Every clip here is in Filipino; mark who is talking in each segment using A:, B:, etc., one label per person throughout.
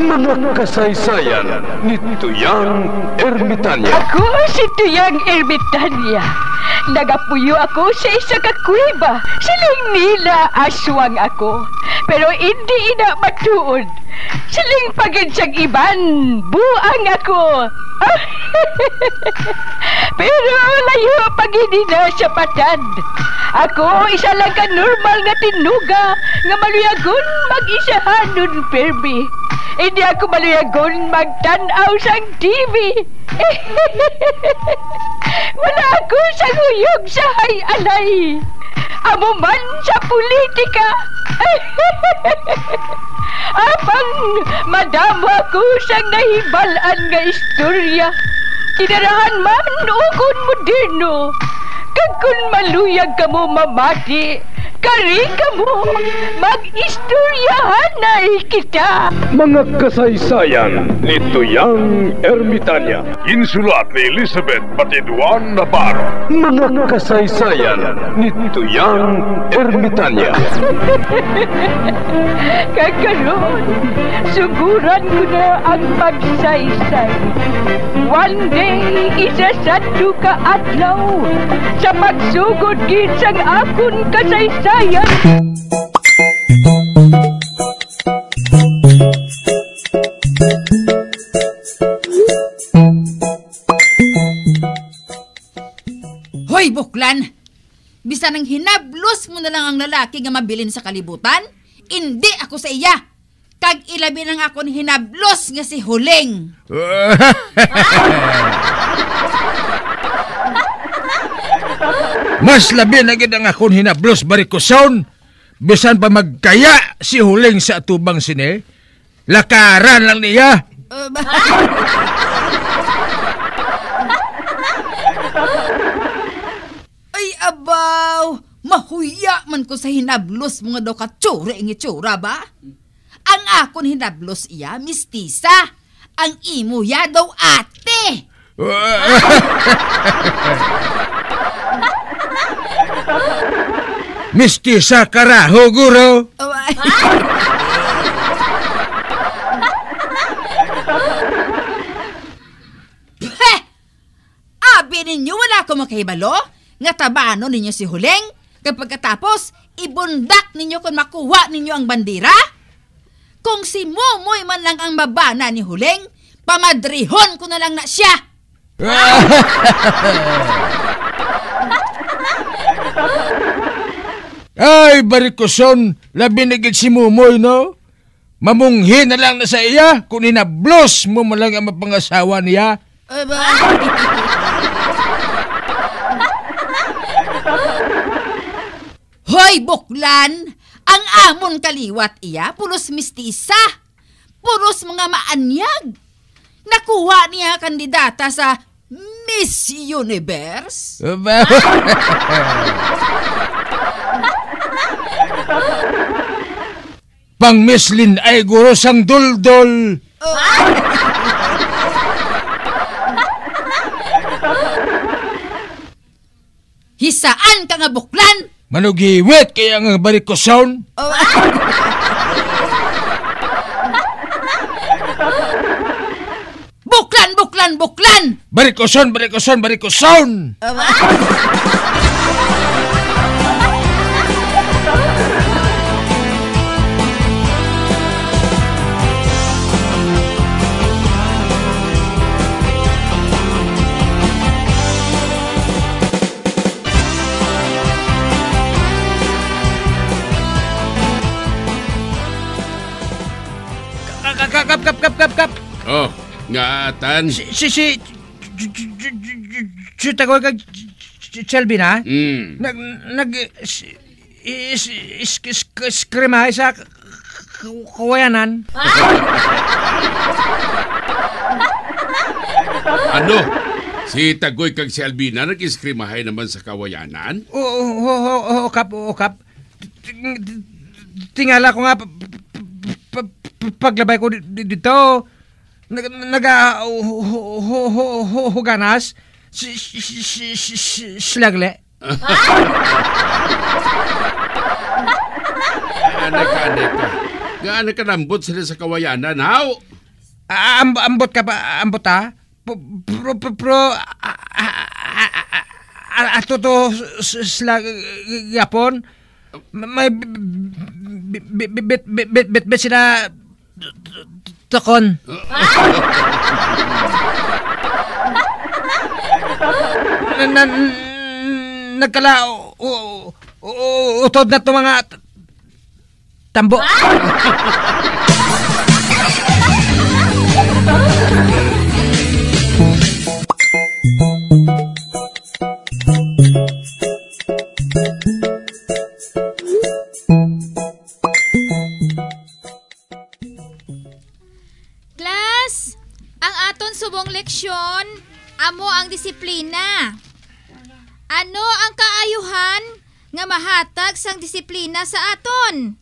A: Mga kasaysayan ni Tuyang Ermitanya.
B: Ako si Tuyang Ermitanya. Nagapuyo ako sa isa ka kuweba. Siling nila aswang ako. Pero hindi ina matuod. Siling pagid siyang iban. Buang ako. Pero layo pagid na sa patad. Ako isa lang ka normal nga tinuga nga maluyagon mag-isahanon permi. Hindi ako maluyagon magtanaw sang TV. Wala ako sa nguyog sa hay-alay. Amo man sa politika. Apang madamo ako sang nahibalaan nga istorya. Kinarahan man ukon moderno. Kag kun maluyag ka mo mamati, kari ka mo mag-istoryahan na kita.
A: Mga kasaysayan ni Tuyang Ermitanya. Insulat ni Elizabeth Batiduan Navarro. Mga kasaysayan ni Tuyang Ermitanya.
B: Kakaroon, suguran ko na ang pagsaysay. One day, isasado ka adlaw sa pagsugod gid sang akon kasaysayan.
C: Hoy, buklan! Bisan ang hinablos mo na lang ang lalaki nga mabilin sa kalibutan, hindi ako sa iya. Kag ilabi nang akon hinablos nga si Huling.
D: Mas labi na gid ang akon hinablos barikuson. Bisan pa magkaya si Huling sa atubang sine, lakaran lang niya.
C: Ay, abaw! Mahuya man ko sa hinablos mga daw katsura ang itsura ba? Ang akon hinablos iya, mistisa. Ang imo ya daw ate.
D: Mistisa karaho, guro.
C: Abi ninyo wala ko makahibalo? Nga tabano ninyo si Huling? Kapag katapos, ibundak ninyo kung makuha ninyo ang bandira? Kung si Momoy man lang ang mabana ni Huling, pamadrihon ko na lang na siya.
D: Ay, barikuson, labi na gid si Momoy, no? Mamunghi na lang na sa iya kung inablos mo man lang ang mapangasawa niya.
C: Hoy, buklan! Ang amon kaliwat iya, pulos mistisa. Pulos mga maanyag. Nakuha niya kandidata sa Miss Universe.
D: Pang Miss Lin ay guro sang duldol.
C: Hisaan ka nga buklan!
D: Manugiwit kaya nga barikuson.
C: Buklan, buklan, buklan!
D: Barikuson, barikuson, barikuson. Kap.
E: Oh, ngatan.
D: Si tagoy kag Shelby na? Nag-skrimahay sa kawayanan.
E: Ano? Si Tagoy kag si Albina nag-iskrimahay naman sa kawayanan?
D: Oo, Kap. Tingala ko nga paglabay ko dito, nag-huganas slagle.
E: Anak ka. Gaano ka nambot sila sa kawayanan, haw?
D: Ambot ka ba? Ambot ha? Pro ato to sila yapon. May bit sila tokon. Nagkala utod na to mga tambo.
F: Class, ang aton subong leksyon, amo ang disiplina. Ano ang kaayuhan nga mahatag sang disiplina sa aton?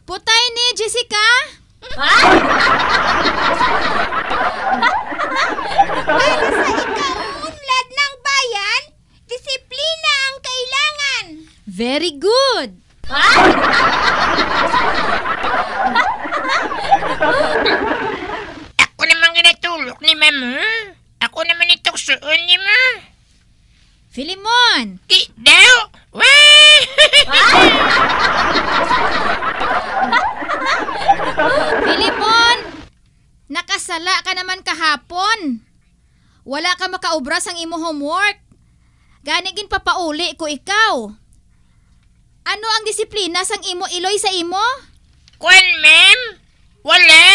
F: Putay ni Jessica?
G: Para sa ikaunlad ng bayan, disiplina ang kailangan.
F: Very good.
G: Ako naman ginatulok ni Mama. Ako naman ituksoon ni Ma.
F: Filimon.
G: Di daw.
F: Filimon, nakasala ka naman kahapon. Wala ka makaubra sang imo homework. Ganigin papauli ko ikaw. Ano ang disiplina sang imo iloy sa imo?
G: Kwan, ma'am? Wala.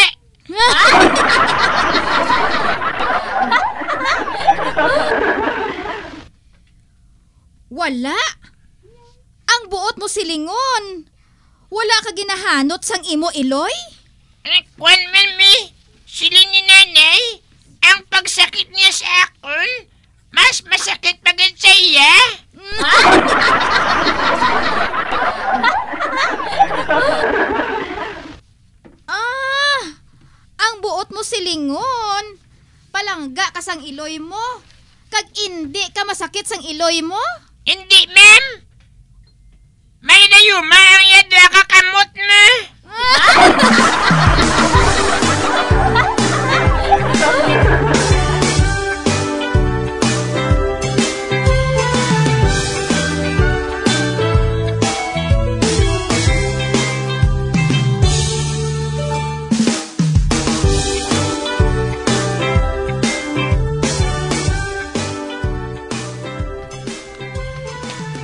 F: Wala. Ang buot mo silingon. Wala ka ginahanot sang imo iloy?
G: Kwan, ma'am, sili ni nanay, ang pagsakit niya sa akon, mas masakit pagod sa iya.
F: Ang buot mo silingon. Palangga ka sang iloy mo. Kag hindi ka masakit sang iloy mo?
G: Hindi, ma'am. May nayuma ang yadwa kakamot na.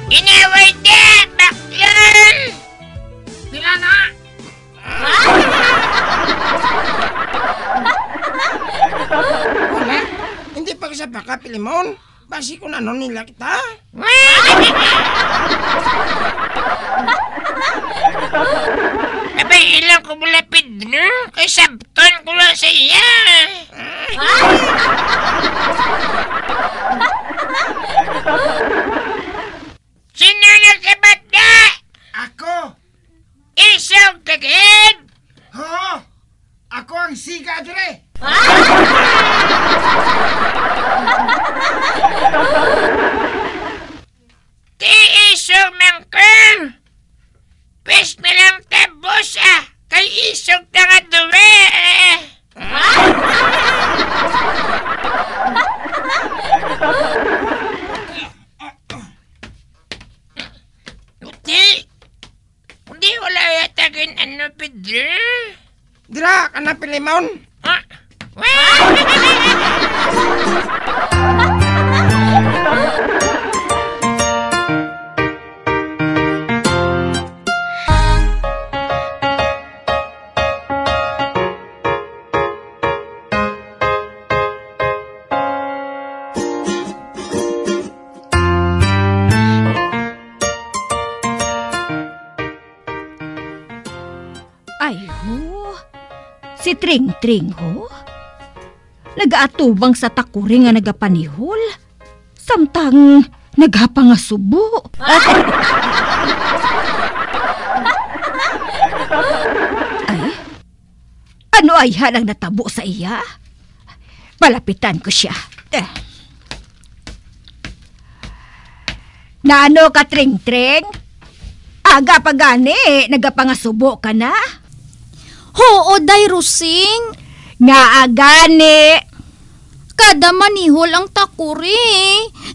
G: Inaway ka, bakyan! Bila na!
H: Wala, hindi pa sa baka, Pilimon. Basi ko na nun nila kita.
G: Abay, ilang ko bulapid, no? Kay sabton ko lang sa iya. Sino nagkabata?
H: Ako!
G: Isang kagid!
H: Oo! Ako ang siga, dire!
G: Ti isang mangkang! Pes na lang tabos, kay isang tanga duwe! Hindi wala yatagin ano, Pedro?
H: Dira, ka na, Pilimon.
B: Ay ho, si Tring-Tring ho. Nagaatubang sa takuri nga nagapanihol. Samtang naghapa nga subo. Ay, ano ay halang natabo sa iya? Palapitan ko siya. Naano ka, Tring-Tring? Aga pa gani, nagapangasubo ka na?
F: Oo, day Rusing.
B: Nga agani.
F: Kada manihol ang takuri.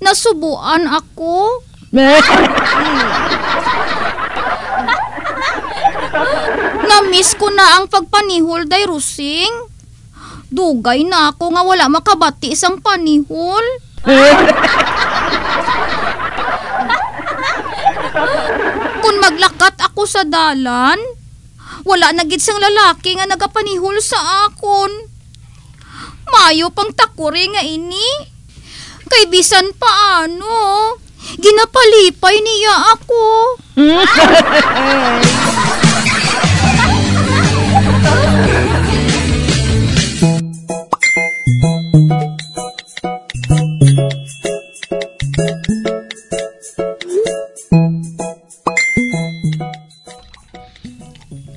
F: Nasubuan ako. Na-miss ko na ang pagpanihol, day Rusing. Dugay na ako nga wala makabati isang panihol. Kung maglakat ako sa dalan, wala na gid sang lalaki nga nagapanihol sa akon. Mayo pang takuri nga ini. Kay bisan paano, ginapalipay niya ako.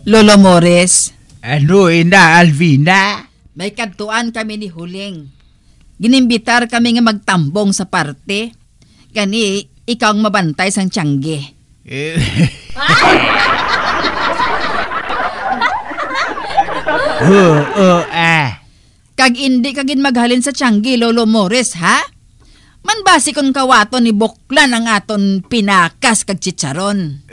C: Lolo Morris,
D: Ano, ina Alvina?
C: may kadtuan kami ni Huling. Ginimbitar kami nga magtambong sa parte. Kani, ikaw ang mabantay sang tiyangge. Kag indi kagin maghalin sa tiyangge, Lolo Morris, ha? Manbasi kon kawaton ni Buklan ang aton pinakas kag chicharon.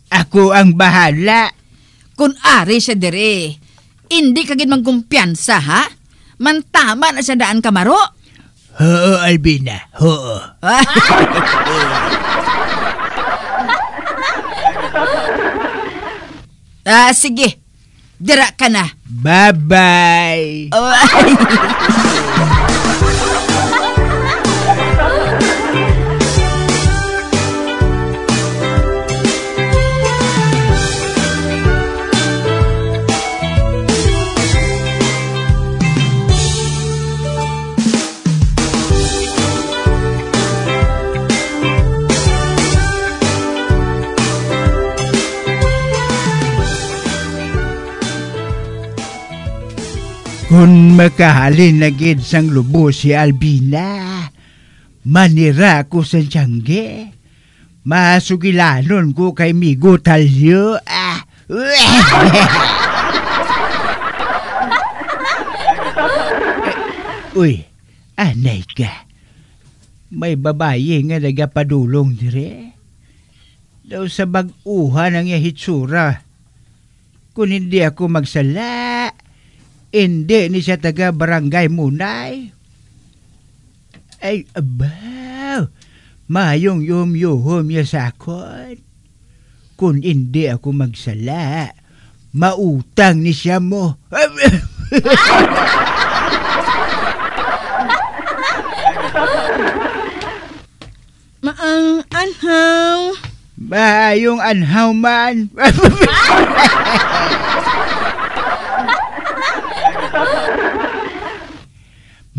D: Ako ang bahala.
C: Kun ari siya dire, indi kagin magkumpiyansa, ha? Mantama na siya daan kamaro.
D: Oo, Alvina, oo.
C: Sige. Dira ka na.
D: Bye-bye. Kung makahalin na gid sang lubo si Albina, manira ko sa tiyangge. Masugilanon ko kay Migo Talyo. Uy, anay ka. May babae nga nagapadulong dire. Daw sa bag-uha ng hitsura. Kung hindi ako magsala, hindi ni siya taga barangay Munay. Ay, abaw. Mayong yum-yuhom niya sa akon. Kung hindi ako magsala, mautang ni siya mo.
B: Maang anhaw.
D: Mayong anhaw man.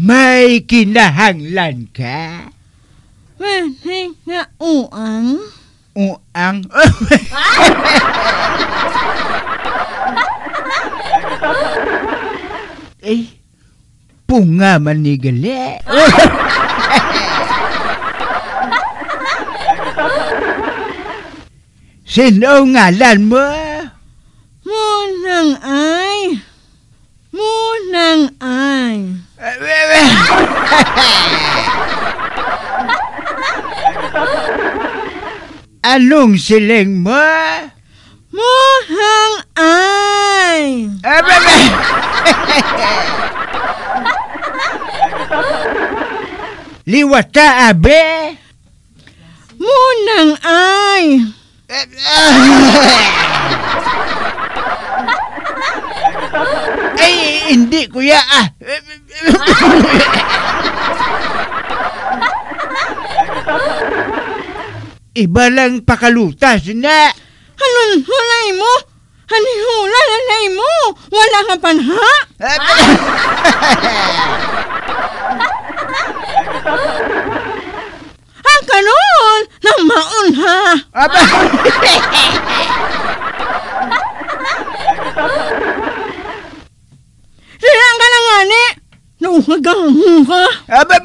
D: May kinahanglan ka?
B: Wala nga uang.
D: Uang? Punga man ni gali. Sino ngalan mo?
B: Munang ay. Munang ay.
D: Anong siling mo?
B: Munang ay.
D: Liwata abe?
B: Munang ay.
D: Ay, hindi kuya. Iba lang pakalutas na.
B: Anong hulay mo? Anong hulay mo? Wala ka panha? Ang kanon ng maunha.
D: Aba.
B: Silang ka na nga ni. Nauhagang ka.
D: Aba.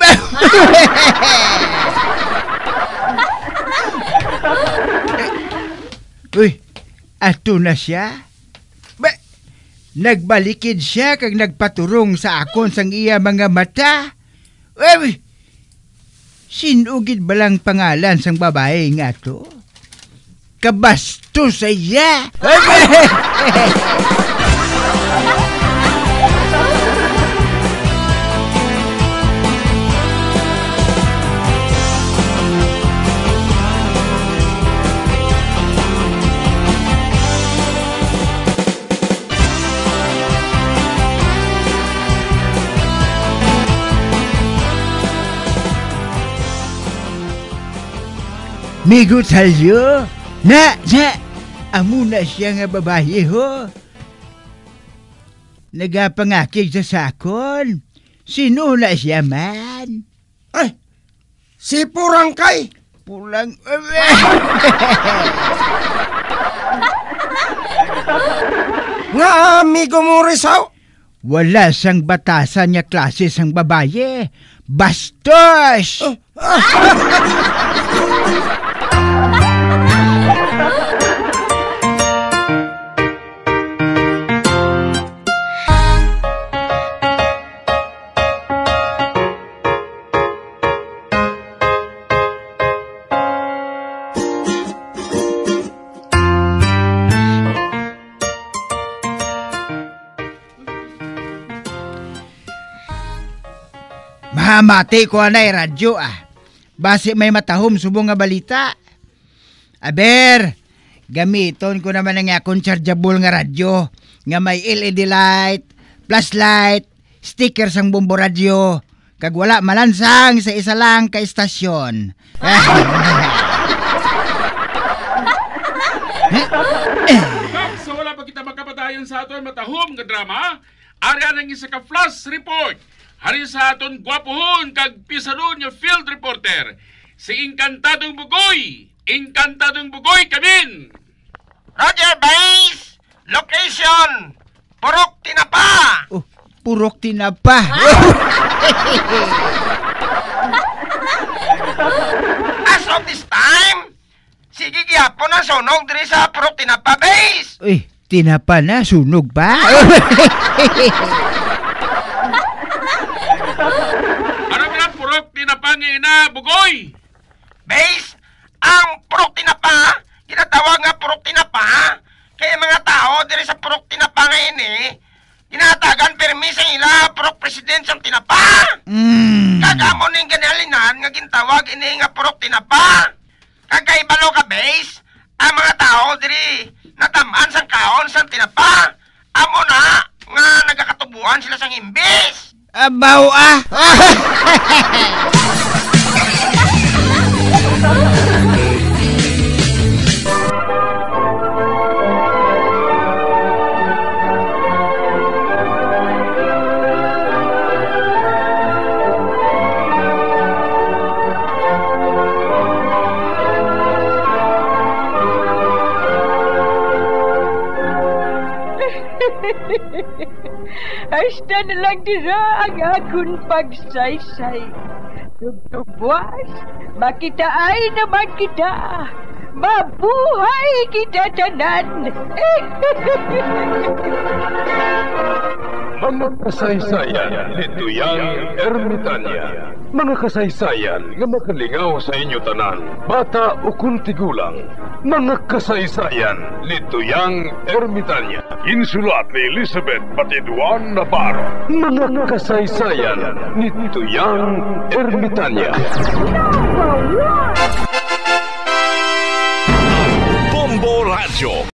D: Uy, ato na siya? Ba, nagbalikid siya kag nagpaturong sa akon sang iya mga mata. Uy, sinugid balang pangalan sang babae nga to? Kabasto sa iya. Migo talyo, na, amo na siya nga babae ho. Nagapangakig sa sakon. Sino na siya man?
H: Ay, si Purangkay.
D: Pulang...
H: Nga amigo mo Rizal.
D: Wala sang batasan niya klase sang babae. Bastos! Mahamati ko anay radyo Basi may matahom subong nga balita. Aber, gamiton ko naman ang akong chargeable nga radyo nga may LED light, flashlight, sticker sang bombo radyo, kag wala malansang sa isa lang ka istasyon.
E: So wala pa kita makapadayon sa aton matahom nga drama. Ari ang isa ka flash report. Hari sa aton gwapohon kag pisaron nga field reporter. Si Encantadong Bugoy. Encantadong Bugoy kamin.
G: Roger, base! Location! Purok Tinapa!
D: Oh, Purok Tinapa.
G: As of this time, sige gihapon ang sunog diri sa Purok Tinapa base!
D: Uy, tinapa na, sunog pa?
E: Ano ba Purok Tinapa ni Ina Bugoy?
G: Base, ang Purok Tinapa, ginatawag nga Purok Tinapa, kaya mga tao diri sa Purok Tinapa ngayon ginatagan permis ang ila Purok President sang Tinapa. Kagamon ning ganalinan nga gintawag ini nga Purok Tinapa. Kagaibalo ka base, ang mga tao diri natamaan sang kaon sang Tinapa. Amo na nga nagakatubuan sila sang imbis.
D: Abaw
B: Hasta na lang dira ang akong pagsaysay. Tugtugwas, makitaan naman kita. Mabuhay kita tanan.
A: Mga kasaysayan ni Tuyang Ermitanya. Mga kasaysayan nga makalingaw sa inyo tanan, bata o kuntigulang. Mga kasaysayan ni Tuyang Ermitanya. Insulat ni Elizabeth Batiduan Navarro. Mga kasaysayan ni Tuyang Ermitanya.
B: Number 1!